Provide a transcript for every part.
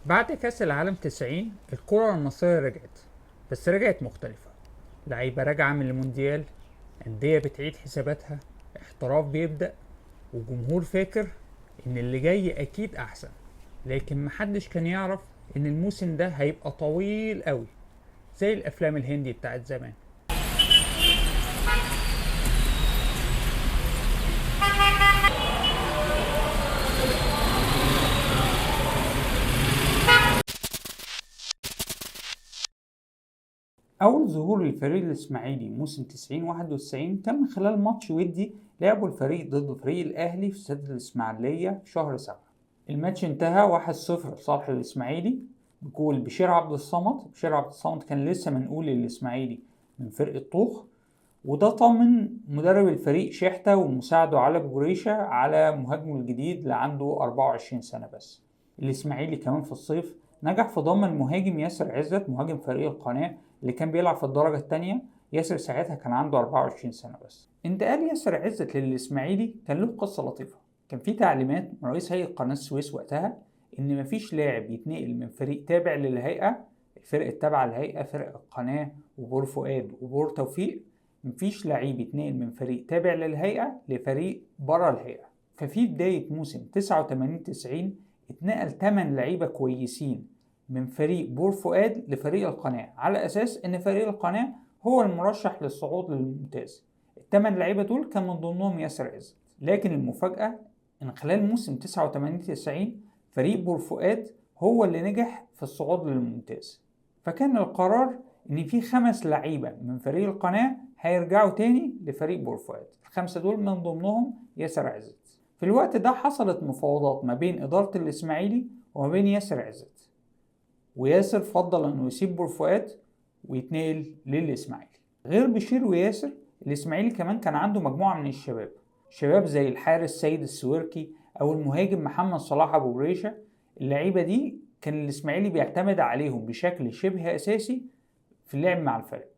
بعد كأس العالم 90 الكرة المصرية رجعت، بس رجعت مختلفة. لعيبة راجعة من المونديال، أندية بتعيد حساباتها، احتراف بيبدأ، وجمهور فاكر إن اللي جاي أكيد أحسن. لكن محدش كان يعرف إن الموسم ده هيبقى طويل قوي، زي الأفلام الهندي بتاعت زمان. أول ظهور للفريق الإسماعيلي موسم 90-91 كان من خلال ماتش ودي لعبه الفريق ضد فريق الأهلي في استاد الإسماعيلية في شهر 7. الماتش انتهى 1-0 لصالح الإسماعيلي بجول بشير عبد الصمد. بشير عبد الصمد كان لسه منقول للإسماعيلي من فرقة طوخ، وده طمن مدرب الفريق شحتة ومساعده علي أبو جريشة على مهاجمه الجديد اللي عنده 24 سنة بس. الإسماعيلي كمان في الصيف نجح في ضم المهاجم ياسر عزت مهاجم فريق القناة اللي كان بيلعب في الدرجة التانية. ياسر ساعتها كان عنده 24 سنة بس. انتقال ياسر عزت للإسماعيلي كان له قصة لطيفة. كان في تعليمات من رئيس هيئة قناة السويس وقتها إن مفيش لاعب يتنقل من فريق تابع للهيئة، الفرق التابعة للهيئة فرق القناة وبور فؤاد وبور توفيق، مفيش لعيب يتنقل من فريق تابع للهيئة لفريق بره الهيئة. ففي بداية موسم 89-90 اتنقل 8 لعيبة كويسين من فريق بور فؤاد لفريق القناة، على أساس إن فريق القناة هو المرشح للصعود للممتاز. الثمان لعيبة دول كان من ضمنهم ياسر عزت. لكن المفاجأة إن خلال موسم 89-90 فريق بور فؤاد هو اللي نجح في الصعود للممتاز. فكان القرار إن في 5 لعيبة من فريق القناة هيرجعوا تاني لفريق بور فؤاد. ال5 دول من ضمنهم ياسر عزت. في الوقت ده حصلت مفاوضات ما بين إدارة الإسماعيلي وما بين ياسر عزت، وياسر فضل انه يسيب بور فؤاد ويتنقل للاسماعيلي. غير بشير وياسر، الاسماعيلي كمان كان عنده مجموعه من الشباب، شباب زي الحارس سيد السويركي او المهاجم محمد صلاح ابو جريشه. اللعيبه دي كان الاسماعيلي بيعتمد عليهم بشكل شبه اساسي في اللعب مع الفريق.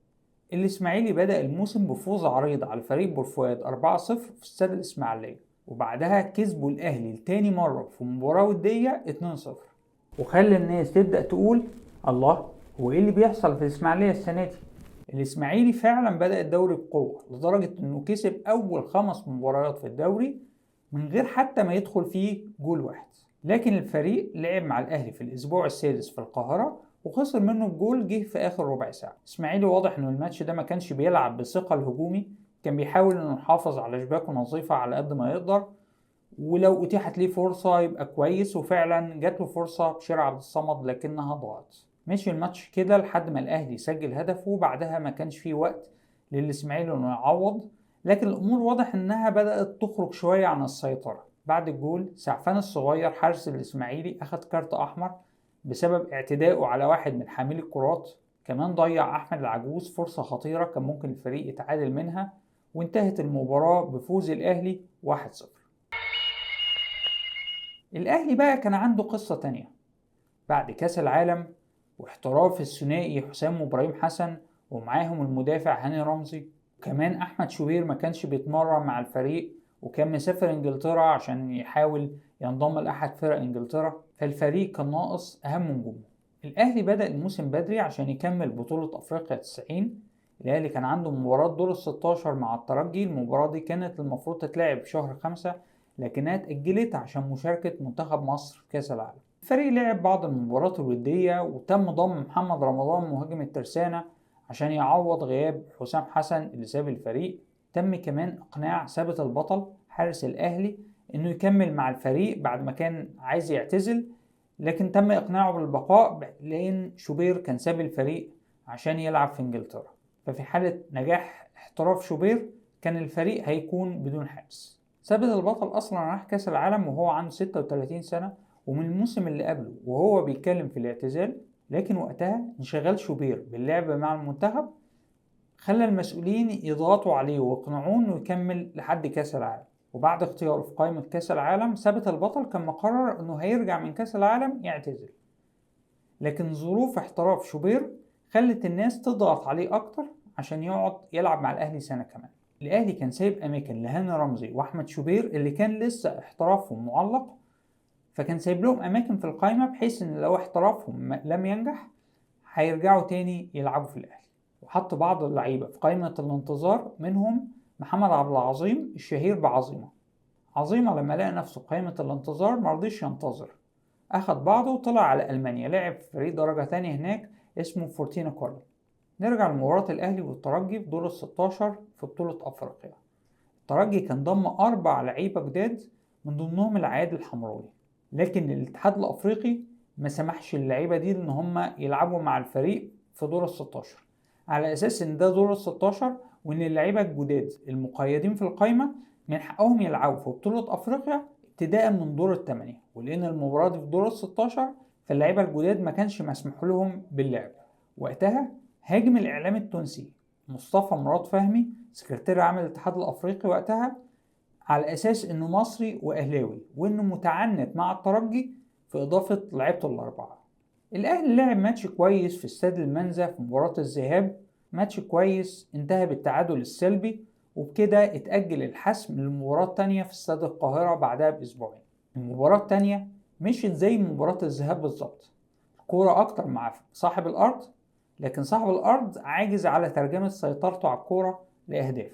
الاسماعيلي بدأ الموسم بفوز عريض على فريق بور فؤاد 4-0 في استاد الاسماعيليه، وبعدها كسبوا الاهلي لتاني مره في مباراه وديه 2-0، وخلى الناس تبدأ تقول الله، هو ايه اللي بيحصل في الإسماعيلية السنة دي؟ الإسماعيلي فعلا بدأ الدوري بقوة لدرجة إنه كسب أول 5 مباريات في الدوري من غير حتى ما يدخل فيه جول واحد. لكن الفريق لعب مع الأهلي في الأسبوع السادس في القاهرة وخسر منه الجول جه في آخر ربع ساعة. الإسماعيلي واضح إنه الماتش ده ما كانش بيلعب بثقة الهجومي، كان بيحاول إنه يحافظ على شباكه نظيفة على قد ما يقدر، ولو اتيحت ليه فرصة يبقى كويس. وفعلا جات له فرصة بشير عبد الصمد لكنها ضاعت. مشي الماتش كده لحد ما الاهلي سجل هدفه، وبعدها ما كانش فيه وقت للاسماعيلي انه يعوض. لكن الامور واضح انها بدأت تخرج شوية عن السيطرة. بعد الجول سعفان الصغير حارس الاسماعيلي اخد كارت احمر بسبب اعتدائه على واحد من حاملي الكرات. كمان ضيع احمد العجوز فرصة خطيرة كان ممكن الفريق يتعادل منها، وانتهت المباراة بفوز الاهلي 1-0. الأهلي بقى كان عنده قصة تانية. بعد كأس العالم واحتراف الثنائي حسام وإبراهيم حسن ومعاهم المدافع هاني رمزي، وكمان أحمد شوبير ما كانش بيتمرن مع الفريق وكان مسافر إنجلترا عشان يحاول ينضم لأحد فرق إنجلترا، فالفريق كان ناقص أهم نجومه. الأهلي بدأ الموسم بدري عشان يكمل بطولة أفريقيا 90. الأهلي كان عنده مباراة دور ال16 مع الترجي. المباراة دي كانت المفروض تتلعب في شهر 5 لكنها اتأجلت عشان مشاركة منتخب مصر في كأس العالم. الفريق لعب بعض المباريات الودية وتم ضم محمد رمضان مهاجم الترسانة عشان يعوض غياب حسام حسن اللي ساب الفريق. تم كمان إقناع ثابت البطل حارس الأهلي إنه يكمل مع الفريق بعد ما كان عايز يعتزل، لكن تم إقناعه بالبقاء لأن شوبير كان ساب الفريق عشان يلعب في إنجلترا. ففي حالة نجاح احتراف شوبير كان الفريق هيكون بدون حارس. ثابت البطل اصلا راح كاس العالم وهو عنده 36 سنه ومن الموسم اللي قبله وهو بيتكلم في الاعتزال، لكن وقتها انشغال شوبير باللعب مع المنتخب خلى المسؤولين يضغطوا عليه ويقنعوه انه يكمل لحد كاس العالم. وبعد اختياره في قائمه كاس العالم ثابت البطل كان مقرر انه هيرجع من كاس العالم يعتزل، لكن ظروف احتراف شوبير خلت الناس تضغط عليه اكتر عشان يقعد يلعب مع الاهلي سنه كمان. الاهلي كان سايب اماكن لهاني رمزي واحمد شوبير اللي كان لسه احترافهم معلق، فكان سايب لهم أماكن في القائمة بحيث إن لو احترافهم لم ينجح هيرجعوا تاني يلعبوا في الأهلي. وحط بعض اللعيبة في قائمة الانتظار، منهم محمد عبد العظيم الشهير بعظيمة. عظيمة لما لقى نفسه في قائمة الانتظار مرضيش ينتظر، أخد بعضه وطلع على ألمانيا، لعب في فريق درجة تانية هناك اسمه فورتينا كولن. نرجع لمباراة الأهلي والترجي في دور ال16 في بطولة أفريقيا. الترجي كان ضم 4 لعيبة جداد من ضمنهم العياد الحمراوي، لكن الاتحاد الأفريقي ما سمحش للعيبة دي إن هم يلعبوا مع الفريق في دور ال16، على أساس إن ده دور ال16 وإن اللعيبة الجداد المقيدين في القائمة من حقهم يلعبوا في بطولة أفريقيا ابتداء من دور ال8، ولأن المباراة دي في دور ال16 فاللعيبة الجداد ما كانش مسموح لهم باللعب. وقتها هاجم الإعلام التونسي مصطفى مراد فهمي سكرتير عام الاتحاد الأفريقي وقتها على أساس إنه مصري وأهلاوي وإنه متعنت مع الترجي في إضافة لعيبته ال4. الأهلي لعب ماتش كويس في استاد المنزه في مباراة الذهاب، ماتش كويس انتهى بالتعادل السلبي، وبكده اتأجل الحسم للمباراة التانية في استاد القاهرة بعدها بأسبوعين. المباراة التانية مشيت زي مباراة الذهاب بالظبط، الكورة أكتر مع صاحب الأرض، لكن صاحب الأرض عاجز على ترجمة سيطرته على الكورة لأهداف.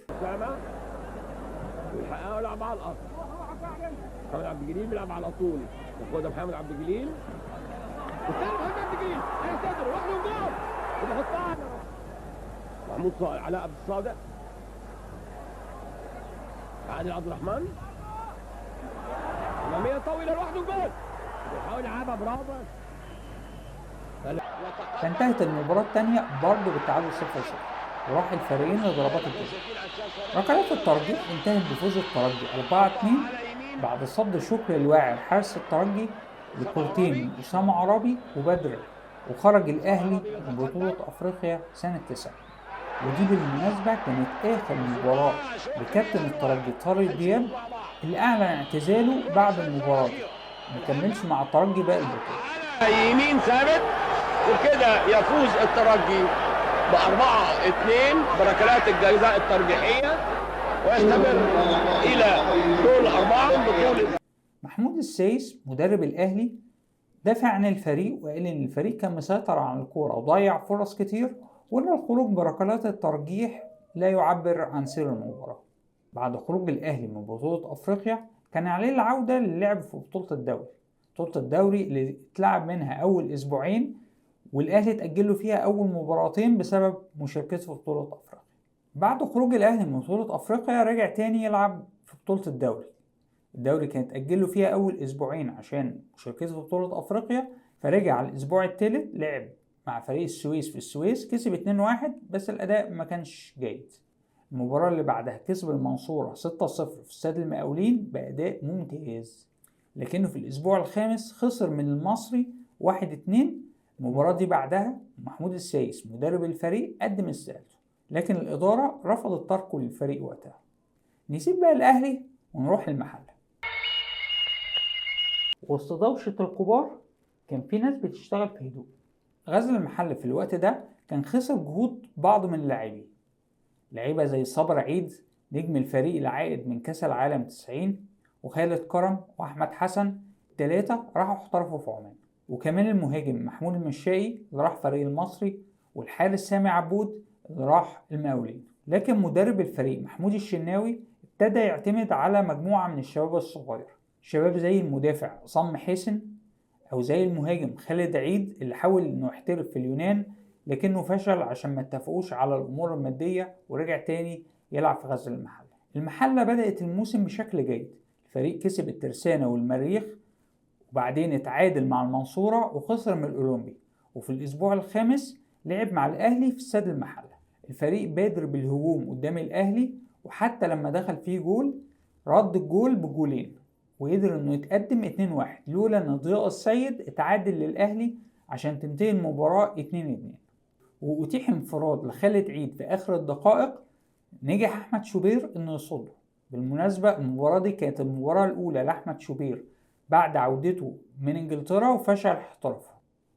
ويحققوا لعب على الأرض. محمد عبد الجليل بيلعب على طول، ياخدها محمد عبد الجليل. محمد عبد الجليل هيصدر واحد جول وبيحطها محمود صالح، علاء عبد الصادق، عادل عبد الرحمن، أمامية طويلة لوحده جول، بيحاول يلعبها برافو. فانتهت المباراة الثانية برضه بالتعادل 0-0، وراح الفريقين لضربات الجزاء. ركلات الترجيح انتهت بفوز الترجي 4-2 بعد صد شكري الواعر حارس الترجي لكورتين من أسامة عرابي وبدر، وخرج الأهلي من بطولة أفريقيا سنة 9. ودي بالمناسبة كانت آخر مباراة لكابتن الترجي طارق دياب اللي أعلن اعتزاله بعد المباراة دي، مكملش مع الترجي باقي البطولة. يمين ثابت، وكده يفوز الترجي ب4-2 بركلات الجزاء الترجيحية ويستمر إلى دور ال4 بطولة. محمود السيس مدرب الأهلي دافع عن الفريق وقال إن الفريق كان مسيطر على الكورة وضيع فرص كتير، وإن الخروج بركلات الترجيح لا يعبر عن سير المباراة. بعد خروج الأهلي من بطولة أفريقيا كان عليه العودة للعب في بطولة الدوري اللي اتلعب منها أول أسبوعين، والأهلي اتأجله فيها أول مباراتين بسبب مشاركته في بطولة أفريقيا. بعد خروج الأهلي من بطولة أفريقيا رجع تاني يلعب في بطولة الدوري كانت أجله فيها أول أسبوعين عشان مشاركته في بطولة أفريقيا، فرجع على الأسبوع الثالث لعب مع فريق السويس في السويس، كسب 2-1 بس الأداء ما كانش جيد. المباراة اللي بعدها كسب المنصورة 6-0 في استاد المقاولين بأداء ممتاز، لكنه في الأسبوع الخامس خسر من المصري 1-2. المباراة دي بعدها محمود السيس مدرب الفريق قدم استقالته، لكن الإدارة رفضت تركه للفريق وقتها. نسيب بقى الأهلي ونروح المحلة. وسط دوشة الكبار كان في ناس بتشتغل في هدوء. غزل المحلة في الوقت ده كان خسر جهود بعض من اللاعبين، لعيبة زي صبر عيد نجم الفريق العائد من كأس العالم 90، وخالد كرم وأحمد حسن، ال3 راحوا احترفوا في عمان، وكمان المهاجم محمود المشائي اللي راح فريق المصري، والحارس سامي عبود اللي راح المقاولين. لكن مدرب الفريق محمود الشناوي ابتدى يعتمد على مجموعة من الشباب الصغير، شباب زي المدافع عصام حسن أو زي المهاجم خالد عيد اللي حاول إنه يحترف في اليونان لكنه فشل عشان ما اتفقوش على الأمور المادية ورجع تاني يلعب في غزل المحلة. المحلة بدأت الموسم بشكل جيد، الفريق كسب الترسانة والمريخ، وبعدين اتعادل مع المنصورة وخسر من الأولمبي، وفي الأسبوع الخامس لعب مع الأهلي في استاد المحلة. الفريق بادر بالهجوم قدام الأهلي، وحتى لما دخل فيه جول رد الجول بجولين وقدر انه يتقدم 2-1 لولا ان ضياء السيد اتعادل للأهلي عشان تنتهي المباراة 2-2. وأتيح انفراد لخالد عيد في آخر الدقائق، نجح أحمد شوبير انه يصده. بالمناسبة المباراة دي كانت المباراة الأولى لأحمد شوبير بعد عودته من انجلترا وفشل احترافه،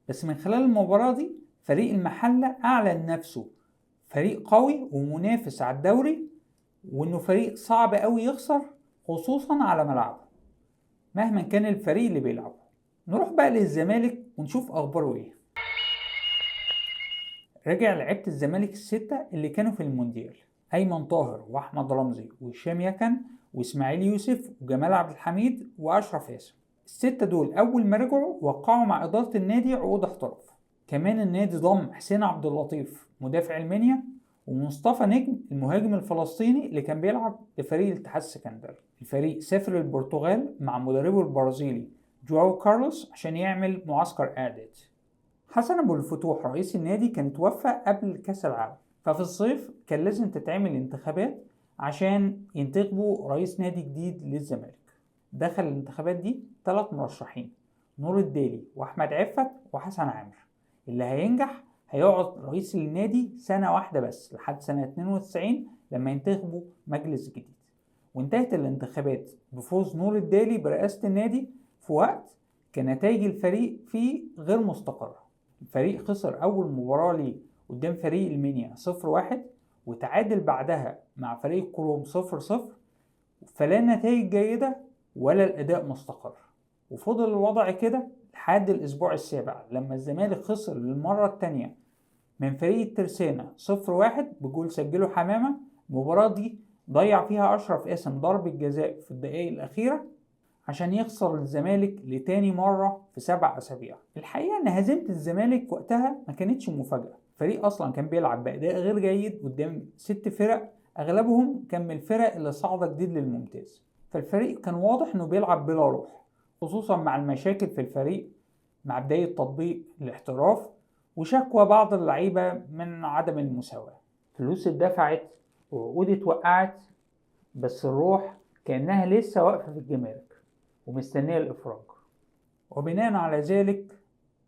بس من خلال المباراة دي فريق المحلة أعلن نفسه فريق قوي ومنافس على الدوري، وإنه فريق صعب قوي يخسر خصوصا على ملعبه. مهما كان الفريق اللي بيلعبه. نروح بقى للزمالك ونشوف اخباره ايه. رجع لعيبة الزمالك الستة اللي كانوا في المونديال: أيمن طاهر وأحمد رمزي وهشام يكن وإسماعيل يوسف وجمال عبد الحميد وأشرف ياسر. الستة دول أول ما رجعوا وقعوا مع إدارة النادي عقود احتراف. كمان النادي ضم حسين عبد اللطيف مدافع المنيا ومصطفى نجم المهاجم الفلسطيني اللي كان بيلعب لفريق الاتحاد السكندري. الفريق سافر البرتغال مع مدربه البرازيلي جواو كارلوس عشان يعمل معسكر إعداد. حسن أبو الفتوح رئيس النادي كان توفى قبل كأس العالم، ففي الصيف كان لازم تتعمل انتخابات عشان ينتخبوا رئيس نادي جديد للزمالك. دخل الانتخابات دي 3 مرشحين: نور الدالي وأحمد عفت وحسن عامر. اللي هينجح هيقعد رئيس النادي سنة واحدة بس لحد سنة 92 لما ينتخبوا مجلس جديد. وانتهت الانتخابات بفوز نور الدالي برئاسة النادي في وقت كان نتائج الفريق فيه غير مستقرة. الفريق خسر أول مباراة ليه قدام فريق المنيا 0-1 وتعادل بعدها مع فريق كروم 0-0، فلا نتائج جيدة ولا الأداء مستقر. وفضل الوضع كده لحد الأسبوع السابع لما الزمالك خسر للمرة التانية من فريق الترسانة 0-1 بجول سجله حمامة. المباراة دي ضيع فيها أشرف قاسم ضربة جزاء في الدقائق الأخيرة عشان يخسر الزمالك لتاني مرة في 7 أسابيع. الحقيقة إن هزيمة الزمالك وقتها ما كانتش مفاجأة. الفريق أصلا كان بيلعب بأداء غير جيد قدام 6 فرق أغلبهم كان من الفرق اللي صعدة جديد للممتاز، فالفريق كان واضح إنه بيلعب بلا روح، خصوصا مع المشاكل في الفريق مع بداية تطبيق الاحتراف وشكوى بعض اللعيبة من عدم المساواة. فلوس اتدفعت وعقود اتوقعت، بس الروح كأنها لسه واقفة في الجمارك ومستنية الإفراج. وبناء على ذلك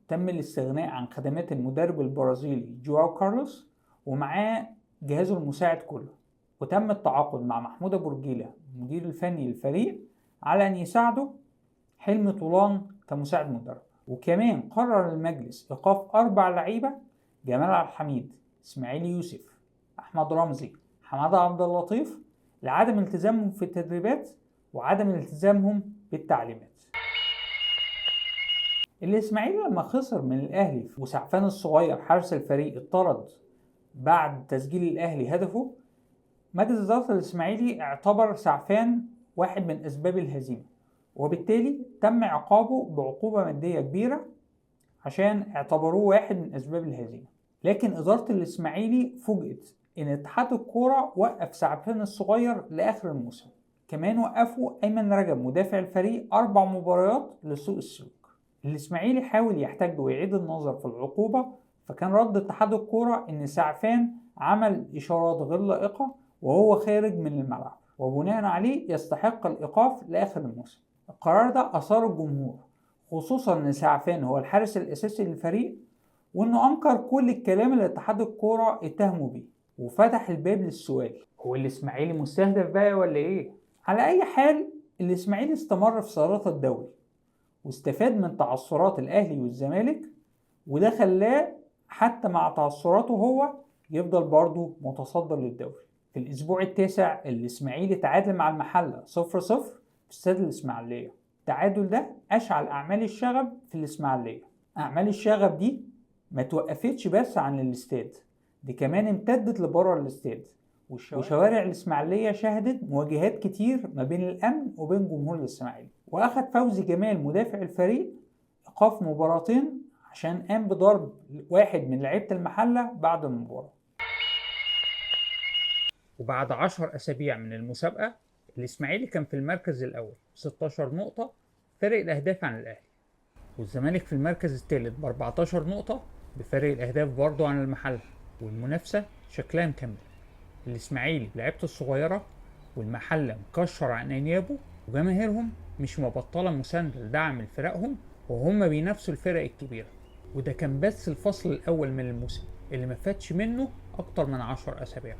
تم الاستغناء عن خدمات المدرب البرازيلي جواو كارلوس ومعاه جهازه المساعد كله، وتم التعاقد مع محمود أبو رجيلة المدير الفني للفريق على أن يساعده حلمي طولان كمساعد مدرب. وكمان قرر المجلس إيقاف 4 لعيبة: جمال عبد الحميد، إسماعيل يوسف، أحمد رمزي، حمادة عبد اللطيف، لعدم التزامهم في التدريبات وعدم التزامهم بالتعليمات. الإسماعيلي لما خسر من الأهلي وسعفان الصغير حارس الفريق اتطرد بعد تسجيل الأهلي هدفه، مجلس إدارة الإسماعيلي اعتبر سعفان واحد من أسباب الهزيمة، وبالتالي تم عقابه بعقوبة مادية كبيرة عشان اعتبروه واحد من أسباب الهزيمة. لكن إدارة الإسماعيلي فوجئت إن اتحاد الكورة وقف سعفان الصغير لآخر الموسم. كمان وقفوا أيمن رجب مدافع الفريق 4 مباريات لسوء السلوك. الإسماعيلي حاول يحتج ويعيد النظر في العقوبة، فكان رد اتحاد الكورة إن سعفان عمل إشارات غير لائقة وهو خارج من الملعب، وبناء عليه يستحق الإيقاف لآخر الموسم. القرار ده أثار الجمهور، خصوصا إن سعفان هو الحارس الأساسي للفريق، وإنه أنكر كل الكلام اللي اتحاد الكورة اتهموا بيه، وفتح الباب للسؤال: هو الإسماعيلي مستهدف بقى ولا إيه؟ على أي حال الإسماعيلي استمر في صدارة الدوري واستفاد من تعثرات الأهلي والزمالك، وده خلاه حتى مع تعثراته هو يفضل برضه متصدر للدوري. في الأسبوع التاسع الإسماعيلي تعادل مع المحلة 0-0 في استاد الإسماعيلية. التعادل ده أشعل أعمال الشغب في الإسماعيلية. أعمال الشغب دي ما توقفتش بس عن الاستاد، دي كمان امتدت لبره الاستاد، وشوارع الإسماعيلية شهدت مواجهات كتير ما بين الأمن وبين جمهور الإسماعيلي. وأخذ فوزي جمال مدافع الفريق إيقاف 2 مباراتين عشان قام بضرب واحد من لعيبة المحلة بعد المباراة. وبعد 10 أسابيع من المسابقة الإسماعيلي كان في المركز الأول 16 نقطة، فرق الأهداف عن الأهلي، والزمالك في المركز الثالث ب14 نقطة بفرق الأهداف برضو عن المحلة، والمنافسة شكلها مكمل. الإسماعيلي لعيبته الصغيرة والمحلة مكشر عن أنيابه، وجماهيرهم مش مبطلة مساندة لدعم الفرقهم وهم بينافسوا الفرق الكبيرة. وده كان بس الفصل الأول من الموسم اللي ما فاتش منه أكتر من 10 أسابيع.